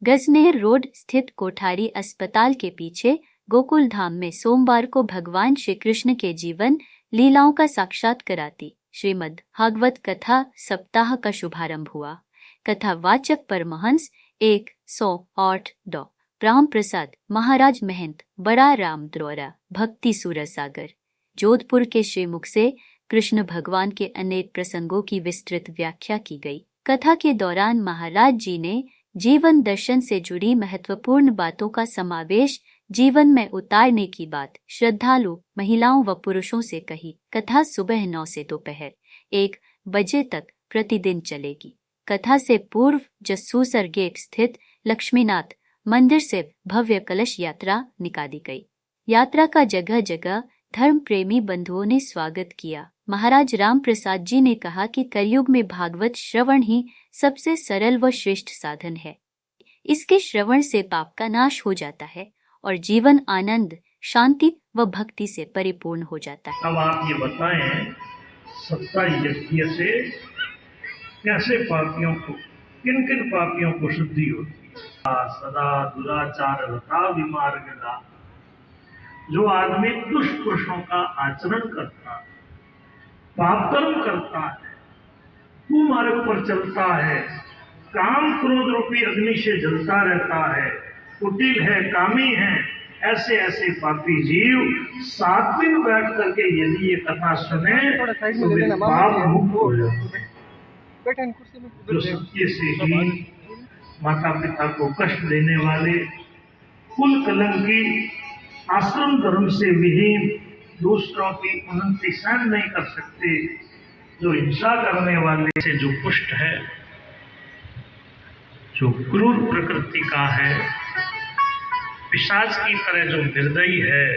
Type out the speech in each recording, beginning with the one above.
Gajner road स्थित कोठारी अस्पताल के पीछे गोकुल धाम में सोमवार को भगवान श्री कृष्ण के जीवन लीलाओं का साक्षात्काराती श्रीमद् भागवत कथा सप्ताह का शुभारंभ हुआ। कथावाचक परमहंस 108 डॉ राम प्रसाद महाराज महंत बड़ा राम द्रोरा भक्ति सूरसागर जोधपुर के श्रीमुख से कृष्ण भगवान के अनेक प्रसंगों की विस्तृत व्याख्या की गई। कथा के दौरान महाराज जी ने जीवन दर्शन से जुड़ी महत्वपूर्ण बातों का समावेश जीवन में उतारने की बात श्रद्धालु महिलाओं व पुरुषों से कही। कथा सुबह 9 से दोपहर 1 बजे तक प्रतिदिन चलेगी। कथा से पूर्व जसूसर गेट स्थित लक्ष्मीनाथ मंदिर से भव्य कलश यात्रा निकाली गई। यात्रा का जगह जगह धर्म प्रेमी बंधुओं ने स्वागत किया। महाराज राम प्रसाद जी ने कहा कि कलयुग में भागवत श्रवण ही सबसे सरल व श्रेष्ठ साधन है। इसके श्रवण से पाप का नाश हो जाता है और जीवन आनंद, शांति व भक्ति से परिपूर्ण हो जाता है। अब आप ये बताएं, सत्ता यज्ञ से कैसे पापियों को, किन किन पापियों को शुद्धि होती है? सदा दुराचार रता विमार्गदा, जो आदमी दुष्ट पुरुषों का आचरण करता है, पाप कर्म करता है, कुमार्ग पर चलता है, काम क्रोध रूपी अग्नि से जलता रहता है, कुटिल है, कामी है, ऐसे ऐसे पापी जीव 7 दिन बैठ करके यदि ये कथा सुने तो वे पाप मुक्त हो जाते हैं। जो सत्य से हीन, माता पिता को कष्ट देने वाले, कुल कलंकी, आश्रम धर्म से विहीन, दूसरों की उन्नति सहन नहीं कर सकते, जो हिंसा करने वाले से जो पुष्ट है, जो क्रूर प्रकृति का है, पिशाच की तरह जो निर्दयी है,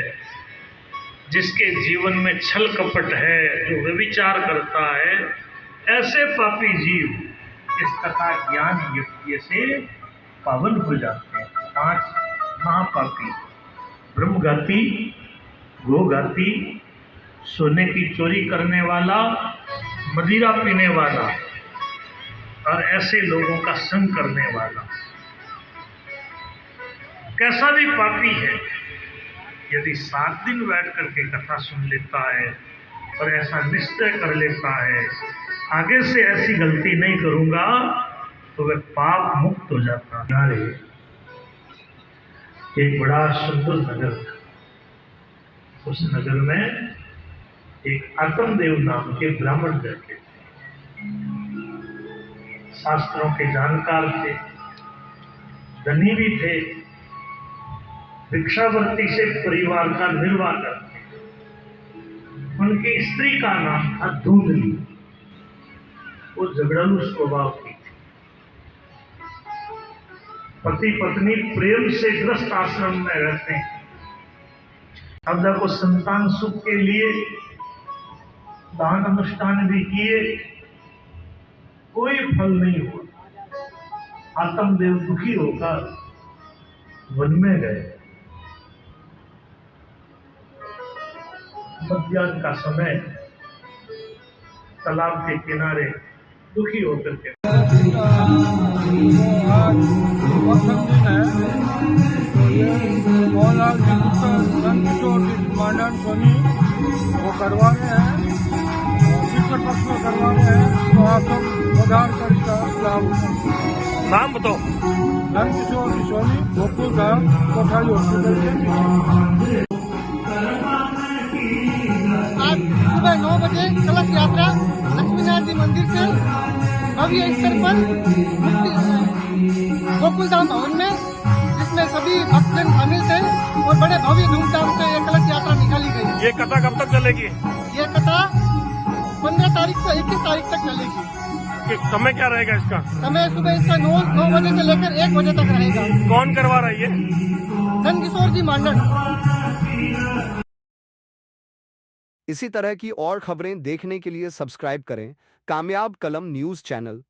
जिसके जीवन में छल कपट है, जो व्यभिचार करता है, ऐसे पापी जीव इस कथा ज्ञान यज्ञ से पावन हो जाते हैं। 5 महापापी: ब्रह्मघाती, गोघाती, सोने की चोरी करने वाला, मदिरा पीने वाला और ऐसे लोगों का संग करने वाला। कैसा भी पापी है, यदि 7 दिन बैठ करके कथा सुन लेता है और ऐसा निश्चय कर लेता है आगे से ऐसी गलती नहीं करूंगा, तो वह पाप मुक्त हो जाता है। एक बड़ा सुंदर नगर था। उस नगर में एक आत्मदेव नाम के ब्राह्मण रहते थे। शास्त्रों के जानकार थे, धनी भी थे, भिक्षावृत्ति से परिवार का निर्वाह करते। उनकी स्त्री का नाम था धूंधली। वो झगड़ालू स्वभाव की थी। पति पत्नी प्रेम से ग्रस्त आश्रम में रहते हैं। अब देखो, संतान सुख के लिए दान अनुष्ठान भी किए, कोई फल नहीं हुआ। आत्मदेव दुखी होकर वन में गए। मध्याह्न का समय, तालाब के किनारे दुखी होकर के वो करवा रहे हैं, पिछले पक्ष में करवा रहे हैं, तो आप सब उधार कर इसका लाभ। नाम बताओ। नंदकिशोर सोनी, गोकुल धाम, कोठारी हॉस्पिटल के। आज सुबह 9 बजे कलश यात्रा लक्ष्मीनाथ जी मंदिर से भव्य स्तर पर गोकुल धाम भवन में, जिसमें सभी भक्तजन शामिल थे और बड़े भव्य धूमधाम से ये कलश यात्रा निकाली गई। ये कथा कब तक चलेगी? ये कथा 15 तारीख से 21 तारीख तक चलेगी। समय क्या रहेगा इसका? समय सुबह इसका 9 बजे से लेकर 1 बजे तक रहेगा। कौन करवा रहा है ये? नंदकिशोर जी मांडन। इसी तरह की और खबरें देखने के लिए सब्सक्राइब करें कामयाब कलम न्यूज़ चैनल।